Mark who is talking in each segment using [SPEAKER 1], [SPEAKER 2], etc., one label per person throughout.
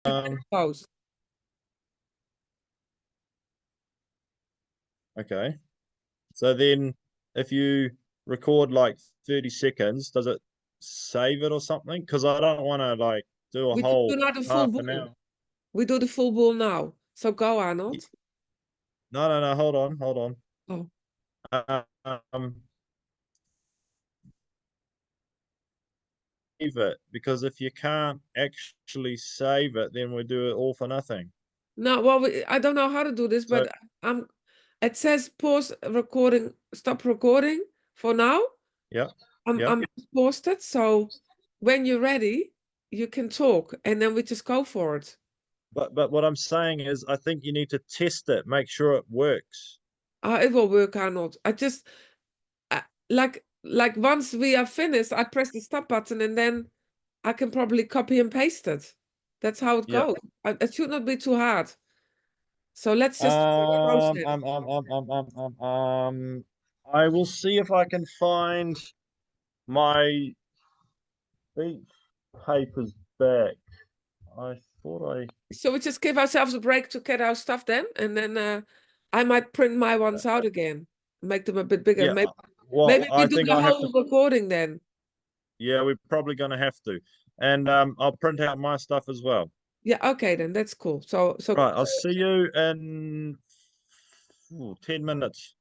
[SPEAKER 1] Post.
[SPEAKER 2] Okay. So then if you record like 30 seconds, does it save it or something? Because I don't want to like do a
[SPEAKER 1] We do
[SPEAKER 2] whole
[SPEAKER 1] not the full
[SPEAKER 2] half an
[SPEAKER 1] ball.
[SPEAKER 2] hour.
[SPEAKER 1] We do the full ball now. So go, Arnold.
[SPEAKER 2] No, no, no. Hold on.
[SPEAKER 1] Oh,
[SPEAKER 2] Um, save it because if you can't actually save it, then we do it all for nothing.
[SPEAKER 1] no, well, I don't know how to do this,
[SPEAKER 2] So
[SPEAKER 1] but it says pause recording, stop recording for now.
[SPEAKER 2] yeah, yeah.
[SPEAKER 1] I'm paused it. So when you're ready, you can talk and then we just go for it.
[SPEAKER 2] But what I'm saying is I think you need to test it, make sure it works.
[SPEAKER 1] It will work, Arnold. I, like once we are finished, I press the stop button and then I can probably copy and paste it. That's how it
[SPEAKER 2] Yeah.
[SPEAKER 1] goes. It should not be too hard. So let's just
[SPEAKER 2] Um,
[SPEAKER 1] process.
[SPEAKER 2] um, um, um, um, um, um, um, I will see if I can find my speech papers back. I thought I.
[SPEAKER 1] So we just give ourselves a break to get our stuff then, and then I might print my ones out again, make them a bit bigger.
[SPEAKER 2] Yeah.
[SPEAKER 1] Maybe
[SPEAKER 2] Well,
[SPEAKER 1] we
[SPEAKER 2] I
[SPEAKER 1] do
[SPEAKER 2] think
[SPEAKER 1] the
[SPEAKER 2] I have to.
[SPEAKER 1] whole recording then.
[SPEAKER 2] Yeah, we're probably going to have to, and I'll print out my stuff as well.
[SPEAKER 1] Yeah, okay then, that's cool. So
[SPEAKER 2] Right. I'll see you in 10 minutes.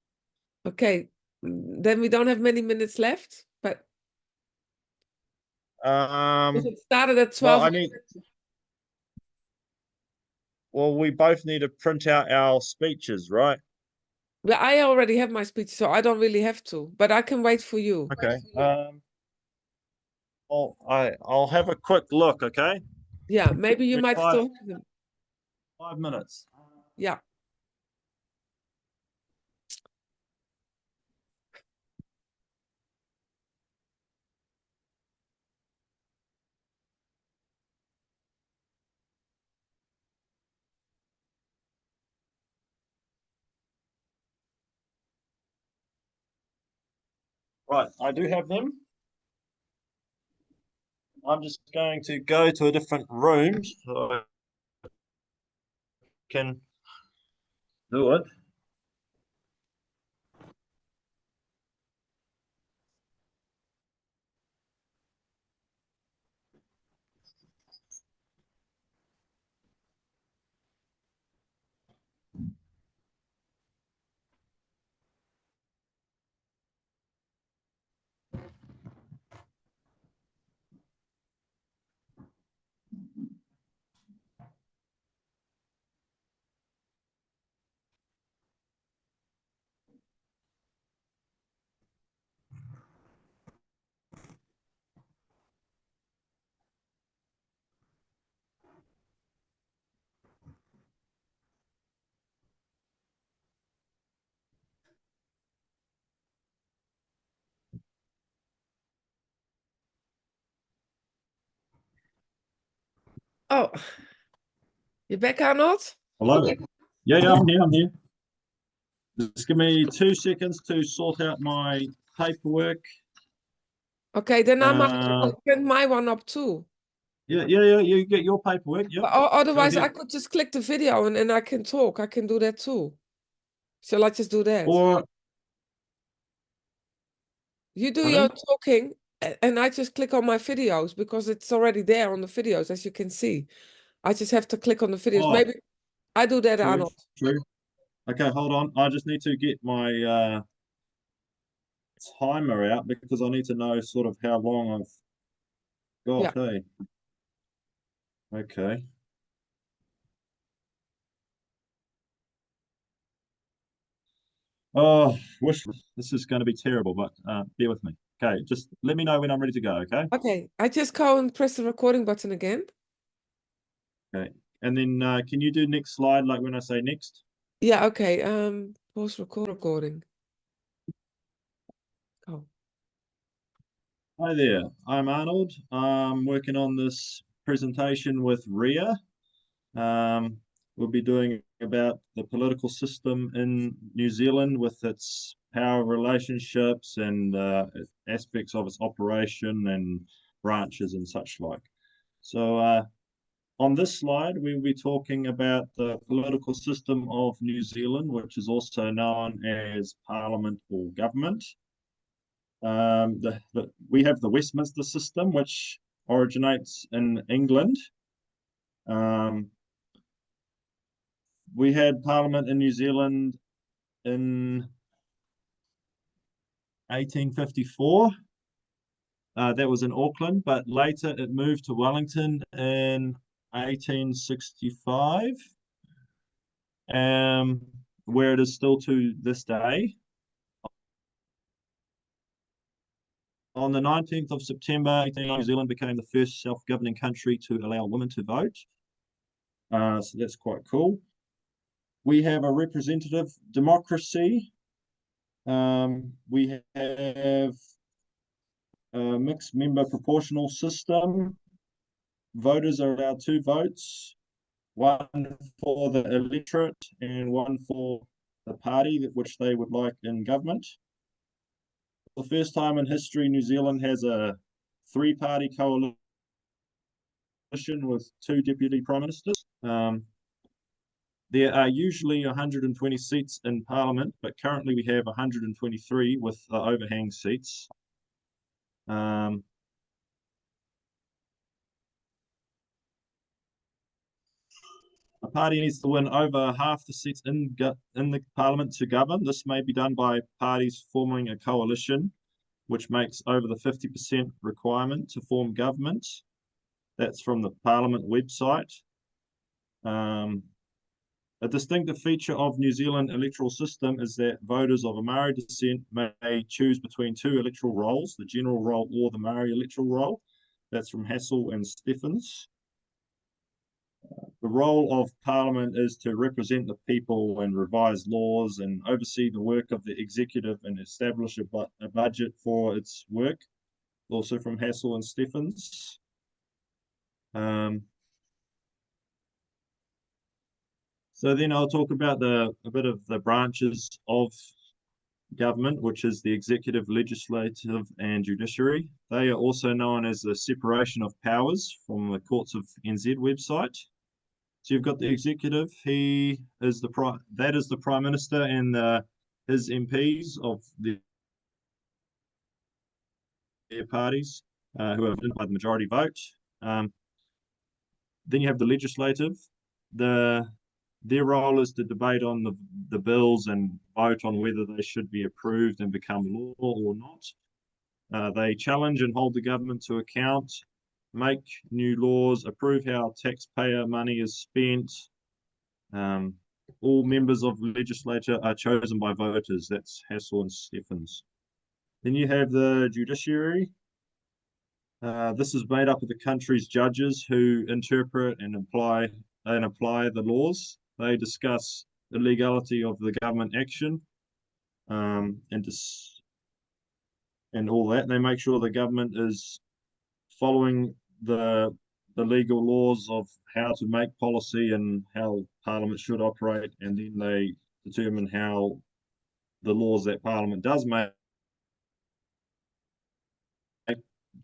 [SPEAKER 1] okay, then we don't have many minutes left, but if
[SPEAKER 2] Um.
[SPEAKER 1] it started at
[SPEAKER 2] Well,
[SPEAKER 1] 12.
[SPEAKER 2] I need. Well, we both need to print out our speeches, right?
[SPEAKER 1] Well, I already have my speech, so I don't really have to, but I can wait for you.
[SPEAKER 2] Okay. I'll have a quick look. Okay.
[SPEAKER 1] Yeah, maybe you
[SPEAKER 2] Give me
[SPEAKER 1] might
[SPEAKER 2] five
[SPEAKER 1] still have them.
[SPEAKER 2] 5 minutes.
[SPEAKER 1] Yeah.
[SPEAKER 2] Right, I do have them. I'm just going to go to a different room so I can do it.
[SPEAKER 1] Oh, you back, Arnold?
[SPEAKER 2] Hello. Yeah, I'm here. I'm here. Just give me 2 seconds to sort out my paperwork.
[SPEAKER 1] Okay, then I might
[SPEAKER 2] Uh,
[SPEAKER 1] print my one up too.
[SPEAKER 2] yeah. You get your paperwork. Yep. Go
[SPEAKER 1] Otherwise,
[SPEAKER 2] ahead.
[SPEAKER 1] I could just click the video and I can talk. I can do that too. Shall I just do that?
[SPEAKER 2] Or
[SPEAKER 1] You do your
[SPEAKER 2] pardon?
[SPEAKER 1] talking and I just click on my videos because it's already there on the videos, as you can see. I just have to click on the videos.
[SPEAKER 2] Oh,
[SPEAKER 1] Maybe I do that,
[SPEAKER 2] true,
[SPEAKER 1] Arnold.
[SPEAKER 2] true. Okay, hold on. I just need to get my timer out because I need to know sort of how long I've
[SPEAKER 1] Yeah.
[SPEAKER 2] got. Hey. Okay. Oh, wish this is going to be terrible, but bear with me. Okay, just let me know when I'm ready to go. Okay.
[SPEAKER 1] Okay. I just go and press the recording button again.
[SPEAKER 2] Okay. And then can you do next slide, like when I say next?
[SPEAKER 1] Yeah, okay. Pause recording. Oh.
[SPEAKER 2] Hi there. I'm Arnold. I'm working on this presentation with Ria. Um, we'll be doing about the political system in New Zealand with its power relationships and aspects of its operation and branches and such like. So On this slide, we will be talking about the political system of New Zealand, which is also known as Parliament or government. We have the Westminster system, which originates in England. We had Parliament in New Zealand in 1854. That was in Auckland, but later it moved to Wellington in 1865, where it is still to this day. On the 19th of September, New Zealand became the first self-governing country to allow women to vote. So that's quite cool. We have a representative democracy. We have a mixed member proportional system. Voters are allowed 2 votes, one for the electorate and one for the party which they would like in government. For the first time in history, New Zealand has a 3-party coalition with 2 deputy prime ministers. There are usually 120 seats in Parliament, but currently we have 123 with the overhang seats. A party needs to win over half the seats in the Parliament to govern. This may be done by parties forming a coalition, which makes over the 50% requirement to form government. That's from the Parliament website. A distinctive feature of New Zealand electoral system is that voters of a Maori descent may choose between 2 electoral rolls, the general roll or the Maori electoral roll. That's from Hassel and Stephens. The role of Parliament is to represent the people and revise laws and oversee the work of the executive and establish a budget for its work. Also from Hassel and Stephens. So then I'll talk about a bit of the branches of government, which is the executive, legislative, and judiciary. They are also known as the separation of powers from the Courts of NZ website. So you've got the executive. He is the prime minister and his MPs of their parties who are voted by the majority vote. Then you have the legislative. Their role is to debate on the bills and vote on whether they should be approved and become law or not. They challenge and hold the government to account, make new laws, approve how taxpayer money is spent. All members of the legislature are chosen by voters. That's Hassel and Stephens. Then you have the judiciary. This is made up of the country's judges who interpret and apply the laws. They discuss the legality of the government action and all that. They make sure the government is following the legal laws of how to make policy and how Parliament should operate, and then they determine how the laws that Parliament does make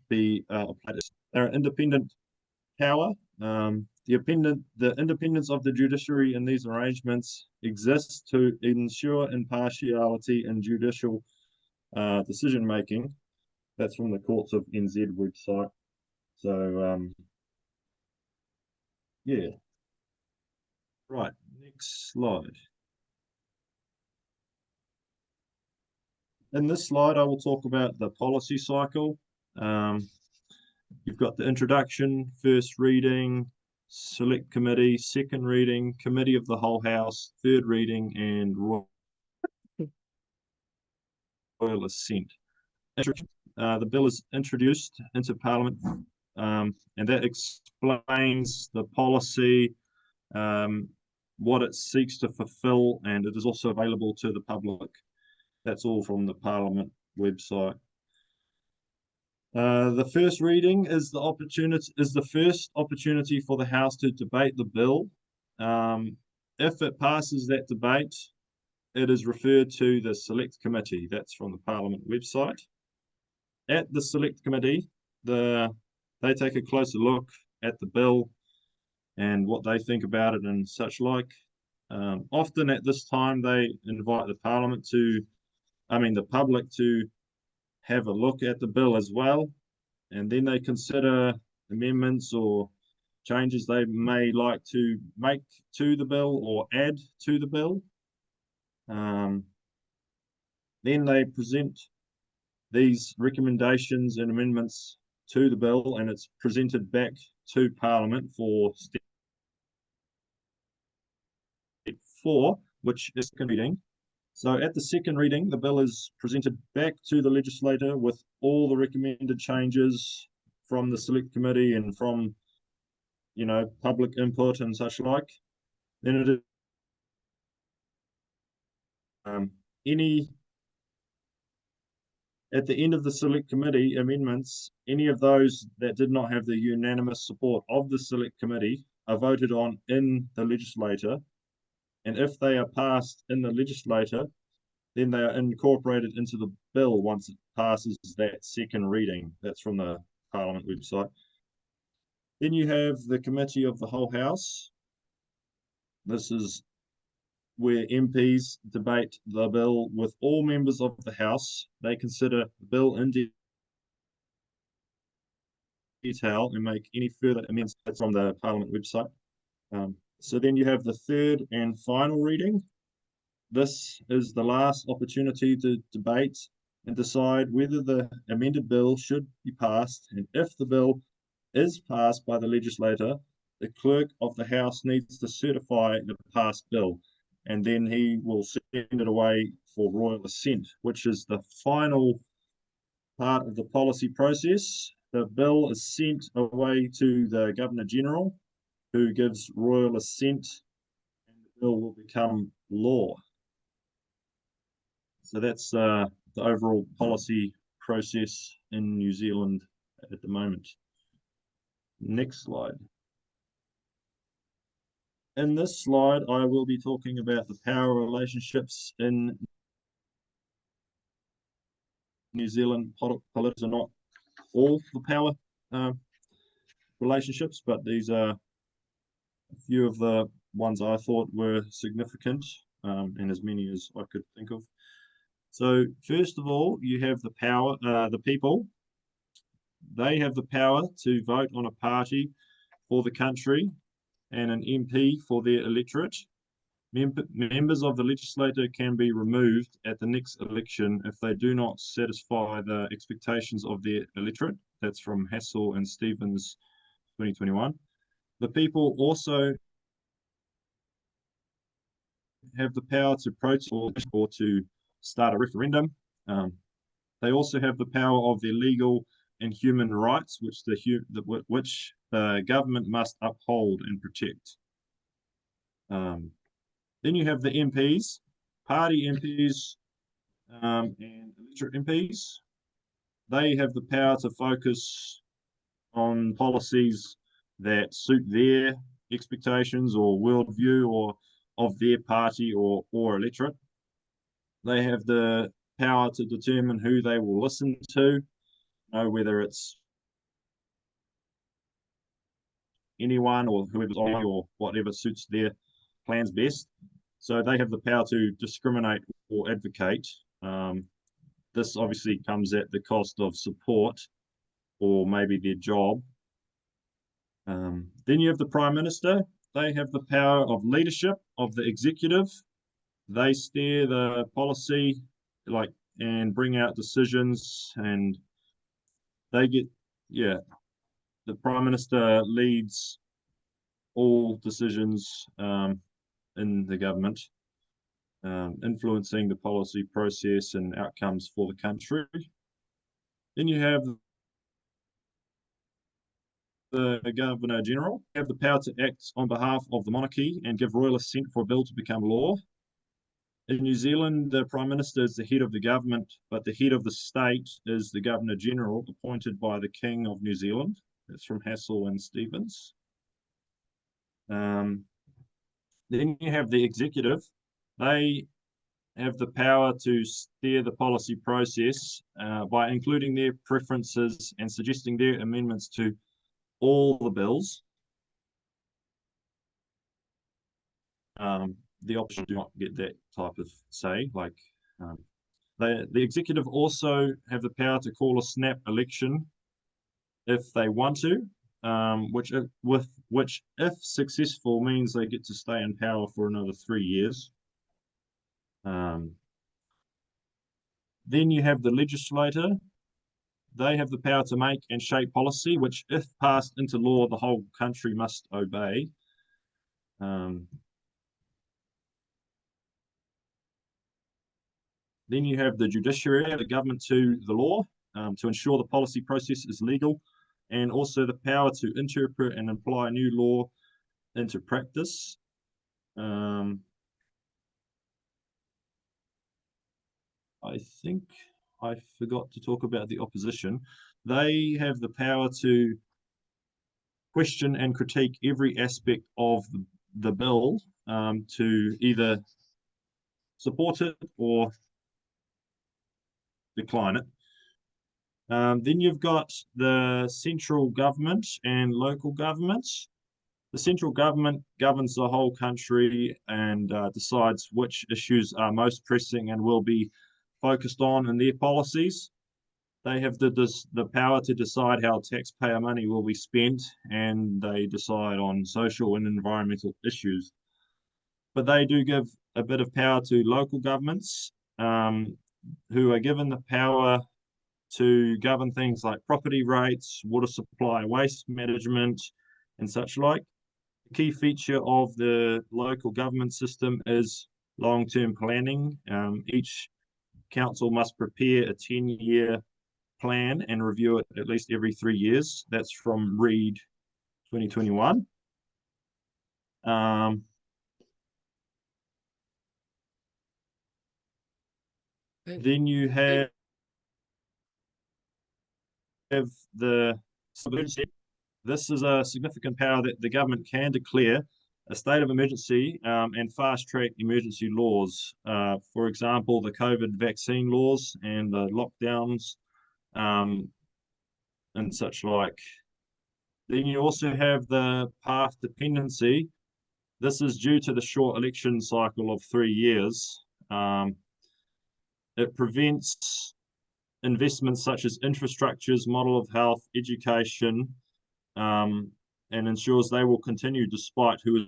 [SPEAKER 2] be applied. They're an independent power. The independence of the judiciary in these arrangements exists to ensure impartiality in judicial decision making. That's from the Courts of NZ website. So yeah. Right, next slide. In this slide, I will talk about the policy cycle. You've got the introduction, first reading, select committee, second reading, committee of the whole house, third reading, and royal assent. The bill is introduced into Parliament, and that explains the policy, what it seeks to fulfill, and it is also available to the public. That's all from the Parliament website. The first reading is the first opportunity for the House to debate the bill. If it passes that debate, it is referred to the Select Committee. That's from the Parliament website. At the Select Committee, they take a closer look at the bill. and what they think about it and such like. Often at this time, they invite the public to have a look at the bill as well, and then they consider amendments or changes they may like to make to the bill or add to the bill. Then they present these recommendations and amendments to the bill, and it's presented back to Parliament for step 4, which is second reading. So at the second reading, the bill is presented back to the legislator with all the recommended changes from the select committee and from, public input and such like. Then it is at the end of the select committee amendments, any of those that did not have the unanimous support of the select committee are voted on in the legislature. And if they are passed in the legislature, then they are incorporated into the bill once it passes that second reading. That's from the Parliament website. Then you have the Committee of the Whole House. This is where MPs debate the bill with all members of the House. They consider the bill in detail and make any further amendments. That's from the Parliament website. So then you have the third and final reading. This is the last opportunity to debate and decide whether the amended bill should be passed. And if the bill is passed by the legislator, the clerk of the House needs to certify the passed bill, and then he will send it away for royal assent, which is the final part of the policy process. The bill is sent away to the Governor-General, who gives royal assent, and the bill will become law. So that's the overall policy process in New Zealand at the moment. Next slide. In this slide, I will be talking about the power relationships in New Zealand politics, are not all the power relationships, but these are a few of the ones I thought were significant, and as many as I could think of. So first of all, you have the power, the people. They have the power to vote on a party for the country and an MP for their electorate. Members of the legislature can be removed at the next election if they do not satisfy the expectations of their electorate. That's from Hassel and Stevens 2021. The people also have the power to protest or to start a referendum. They also have the power of their legal and human rights, which the government must uphold and protect. Then you have the MPs, party MPs, and electorate MPs. They have the power to focus on policies that suit their expectations or worldview or of their party or electorate. They have the power to determine who they will listen to, whether it's anyone or whoever's on or whatever suits their plans best. So they have the power to discriminate or advocate. This obviously comes at the cost of support or maybe their job. Then you have the Prime Minister. They have the power of leadership of the executive. They steer the policy and bring out decisions, and they get, the Prime Minister leads all decisions in the government, influencing the policy process and outcomes for the country. Then you have the Governor-General. They have the power to act on behalf of the monarchy and give royal assent for a bill to become law. In New Zealand, the Prime Minister is the head of the government, but the head of the state is the Governor-General, appointed by the King of New Zealand. That's from Hassel and Stevens. Then you have the executive. They have the power to steer the policy process by including their preferences and suggesting their amendments to all the bills. The opposition do not get that type of say. Like the executive also have the power to call a snap election if they want to, which if successful means they get to stay in power for another 3 years. Then you have the legislator. They have the power to make and shape policy, which, if passed into law, the whole country must obey. Then you have the judiciary, the government to the law, to ensure the policy process is legal, and also the power to interpret and apply new law into practice. I think I forgot to talk about the opposition. They have the power to question and critique every aspect of the bill, to either support it or decline it. Then you've got the central government and local governments. The central government governs the whole country and decides which issues are most pressing and will be focused on in their policies. They have the power to decide how taxpayer money will be spent, and they decide on social and environmental issues. But they do give a bit of power to local governments, who are given the power to govern things like property rates, water supply, waste management, and such like. The key feature of the local government system is long-term planning. Each council must prepare a 10-year plan and review it at least every 3 years. That's from Read 2021. Then you have the emergency. This is a significant power that the government can declare a state of emergency and fast-track emergency laws. For example, the COVID vaccine laws and the lockdowns and such like. Then you also have the path dependency. This is due to the short election cycle of 3 years. It prevents investments such as infrastructures, model of health, education, and ensures they will continue despite who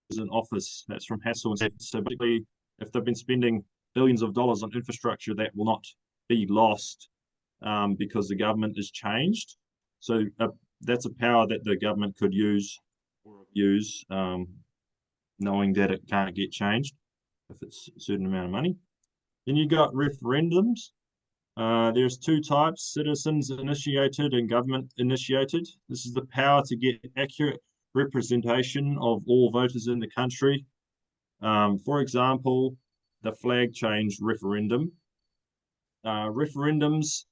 [SPEAKER 2] is in office. That's from Hassel and Safford. So basically, if they've been spending billions of dollars on infrastructure, that will not be lost because the government is changed. So that's a power that the government could use, knowing that it can't get changed if it's a certain amount of money. Then you got referendums. There's 2 types: citizens initiated and government initiated. This is the power to get accurate representation of all voters in the country. For example, the flag change referendum. Referendums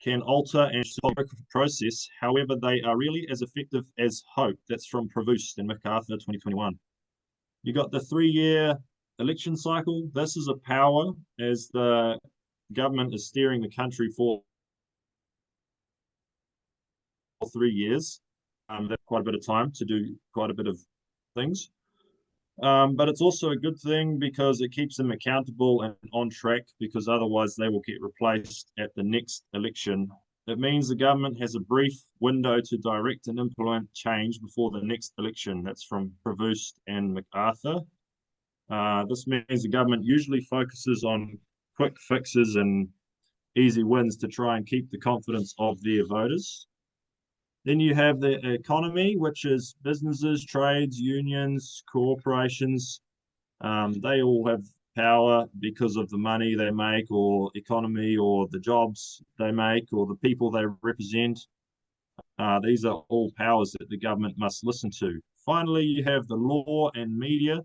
[SPEAKER 2] can alter and stop the process. However, they are really as effective as hope. That's from Prevost and MacArthur 2021. You got the 3-year election cycle. This is a power as the government is steering the country for 3 years. That's quite a bit of time to do quite a bit of things. But it's also a good thing because it keeps them accountable and on track, because otherwise they will get replaced at the next election. It means the government has a brief window to direct and implement change before the next election. That's from Prevost and MacArthur. This means the government usually focuses on quick fixes and easy wins to try and keep the confidence of their voters. Then you have the economy, which is businesses, trades, unions, corporations. They all have power because of the money they make, or economy, or the jobs they make, or the people they represent. These are all powers that the government must listen to. Finally, you have the law and media.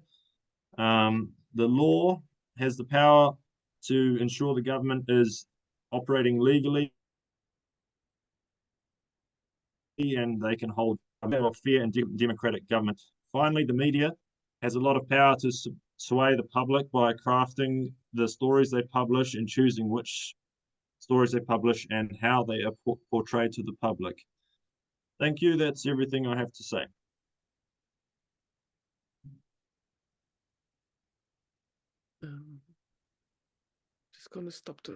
[SPEAKER 2] The law has the power to ensure the government is operating legally, and they can hold a fair and democratic government. Finally, the media has a lot of power to sway the public by crafting the stories they publish and choosing which stories they publish and how they are portrayed to the public. Thank you. That's everything I have to say.
[SPEAKER 1] Just gonna stop the